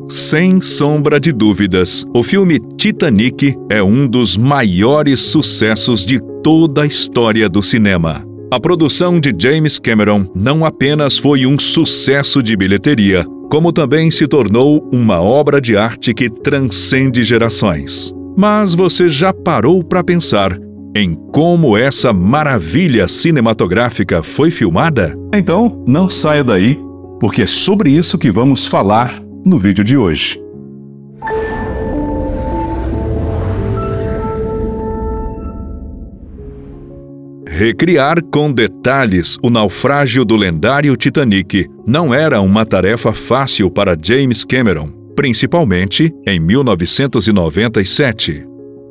Sem sombra de dúvidas, o filme Titanic é um dos maiores sucessos de toda a história do cinema. A produção de James Cameron não apenas foi um sucesso de bilheteria, como também se tornou uma obra de arte que transcende gerações. Mas você já parou para pensar em como essa maravilha cinematográfica foi filmada? Então, não saia daí, porque é sobre isso que vamos falar no vídeo de hoje. Recriar com detalhes o naufrágio do lendário Titanic não era uma tarefa fácil para James Cameron, principalmente em 1997.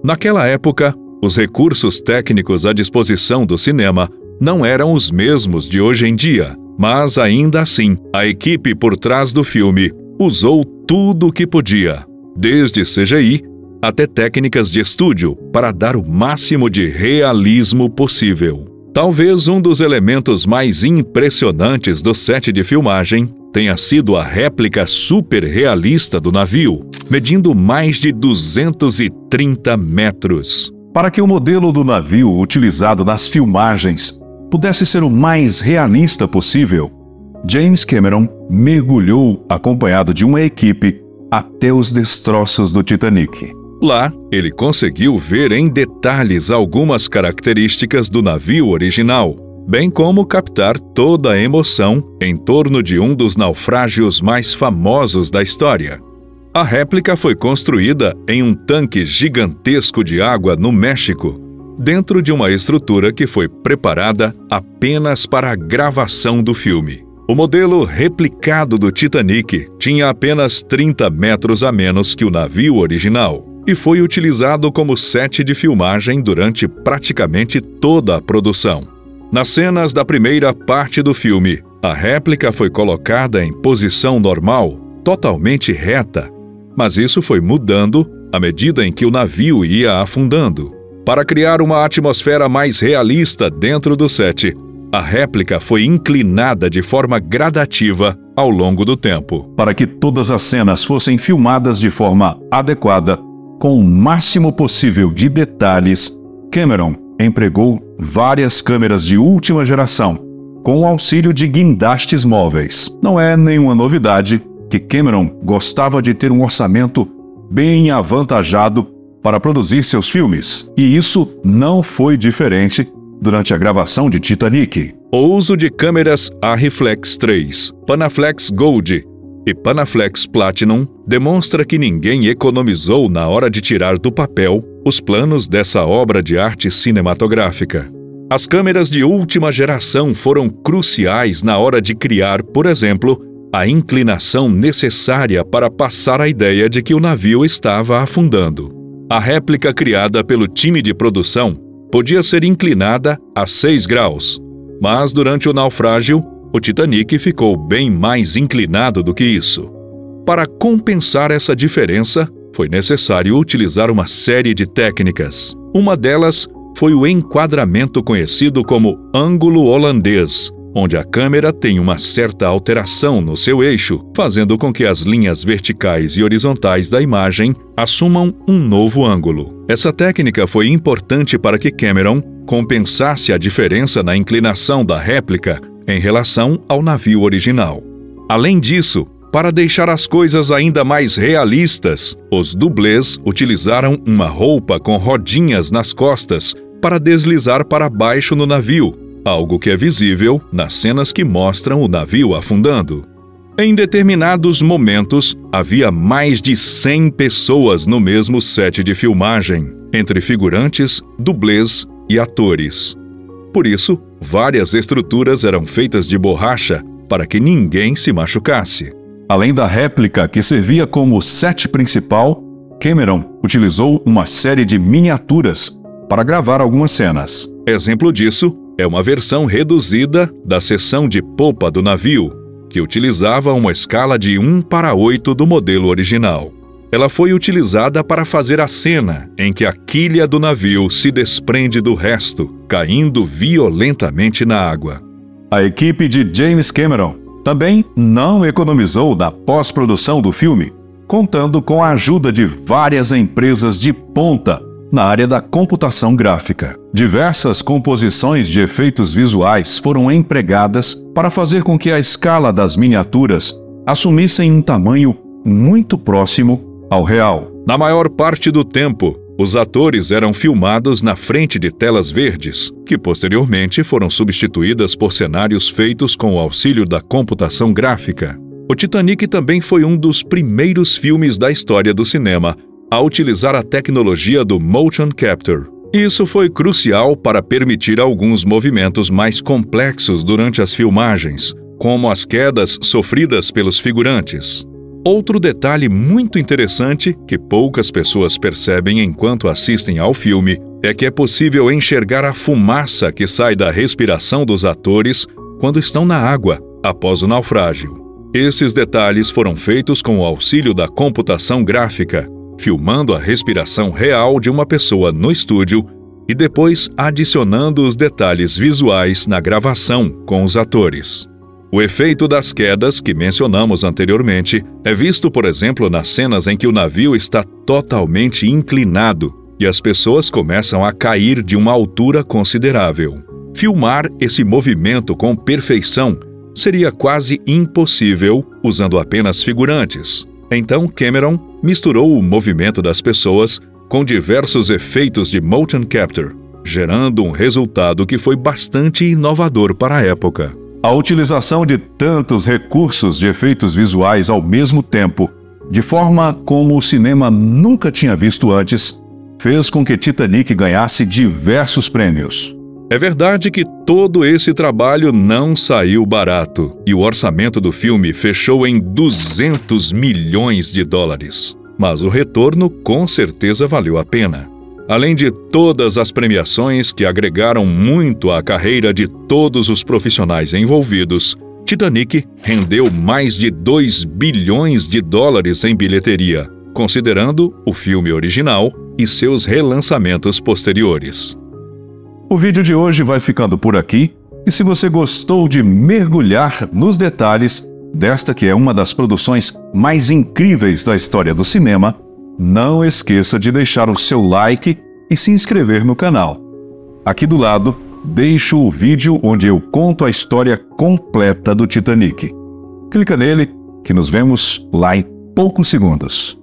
Naquela época, os recursos técnicos à disposição do cinema não eram os mesmos de hoje em dia, mas ainda assim, a equipe por trás do filme usou tudo o que podia, desde CGI até técnicas de estúdio, para dar o máximo de realismo possível. Talvez um dos elementos mais impressionantes do set de filmagem tenha sido a réplica super realista do navio, medindo mais de 230 metros. Para que o modelo do navio utilizado nas filmagens pudesse ser o mais realista possível, James Cameron mergulhou acompanhado de uma equipe até os destroços do Titanic. Lá, ele conseguiu ver em detalhes algumas características do navio original, bem como captar toda a emoção em torno de um dos naufrágios mais famosos da história. A réplica foi construída em um tanque gigantesco de água no México, dentro de uma estrutura que foi preparada apenas para a gravação do filme. O modelo replicado do Titanic tinha apenas 30 metros a menos que o navio original e foi utilizado como set de filmagem durante praticamente toda a produção. Nas cenas da primeira parte do filme, a réplica foi colocada em posição normal, totalmente reta, mas isso foi mudando à medida em que o navio ia afundando. Para criar uma atmosfera mais realista dentro do set, a réplica foi inclinada de forma gradativa ao longo do tempo. Para que todas as cenas fossem filmadas de forma adequada, com o máximo possível de detalhes, Cameron empregou várias câmeras de última geração, com o auxílio de guindastes móveis. Não é nenhuma novidade que Cameron gostava de ter um orçamento bem avantajado para produzir seus filmes, e isso não foi diferente durante a gravação de Titanic. O uso de câmeras Arriflex 3, Panaflex Gold e Panaflex Platinum demonstra que ninguém economizou na hora de tirar do papel os planos dessa obra de arte cinematográfica. As câmeras de última geração foram cruciais na hora de criar, por exemplo, a inclinação necessária para passar a ideia de que o navio estava afundando. A réplica criada pelo time de produção podia ser inclinada a 6 graus, mas durante o naufrágio, o Titanic ficou bem mais inclinado do que isso. Para compensar essa diferença, foi necessário utilizar uma série de técnicas. Uma delas foi o enquadramento conhecido como ângulo holandês, onde a câmera tem uma certa alteração no seu eixo, fazendo com que as linhas verticais e horizontais da imagem assumam um novo ângulo. Essa técnica foi importante para que Cameron compensasse a diferença na inclinação da réplica em relação ao navio original. Além disso, para deixar as coisas ainda mais realistas, os dublês utilizaram uma roupa com rodinhas nas costas para deslizar para baixo no navio, algo que é visível nas cenas que mostram o navio afundando. Em determinados momentos, havia mais de 100 pessoas no mesmo set de filmagem, entre figurantes, dublês e atores. Por isso, várias estruturas eram feitas de borracha para que ninguém se machucasse. Além da réplica que servia como set principal, Cameron utilizou uma série de miniaturas para gravar algumas cenas. Exemplo disso é uma versão reduzida da seção de popa do navio, que utilizava uma escala de 1:8 do modelo original. Ela foi utilizada para fazer a cena em que a quilha do navio se desprende do resto, caindo violentamente na água. A equipe de James Cameron também não economizou na pós-produção do filme, contando com a ajuda de várias empresas de ponta na área da computação gráfica. Diversas composições de efeitos visuais foram empregadas para fazer com que a escala das miniaturas assumissem um tamanho muito próximo ao real. Na maior parte do tempo, os atores eram filmados na frente de telas verdes, que posteriormente foram substituídas por cenários feitos com o auxílio da computação gráfica. O Titanic também foi um dos primeiros filmes da história do cinema a utilizar a tecnologia do motion capture. Isso foi crucial para permitir alguns movimentos mais complexos durante as filmagens, como as quedas sofridas pelos figurantes. Outro detalhe muito interessante que poucas pessoas percebem enquanto assistem ao filme é que é possível enxergar a fumaça que sai da respiração dos atores quando estão na água após o naufrágio. Esses detalhes foram feitos com o auxílio da computação gráfica, filmando a respiração real de uma pessoa no estúdio e depois adicionando os detalhes visuais na gravação com os atores. O efeito das quedas que mencionamos anteriormente é visto, por exemplo, nas cenas em que o navio está totalmente inclinado e as pessoas começam a cair de uma altura considerável. Filmar esse movimento com perfeição seria quase impossível usando apenas figurantes. Então Cameron misturou o movimento das pessoas com diversos efeitos de motion capture, gerando um resultado que foi bastante inovador para a época. A utilização de tantos recursos de efeitos visuais ao mesmo tempo, de forma como o cinema nunca tinha visto antes, fez com que Titanic ganhasse diversos prêmios. É verdade que todo esse trabalho não saiu barato, e o orçamento do filme fechou em 200 milhões de dólares. Mas o retorno com certeza valeu a pena. Além de todas as premiações que agregaram muito à carreira de todos os profissionais envolvidos, Titanic rendeu mais de 2 bilhões de dólares em bilheteria, considerando o filme original e seus relançamentos posteriores. O vídeo de hoje vai ficando por aqui, e se você gostou de mergulhar nos detalhes desta que é uma das produções mais incríveis da história do cinema, não esqueça de deixar o seu like e se inscrever no canal. Aqui do lado, deixo o vídeo onde eu conto a história completa do Titanic. Clica nele que nos vemos lá em poucos segundos.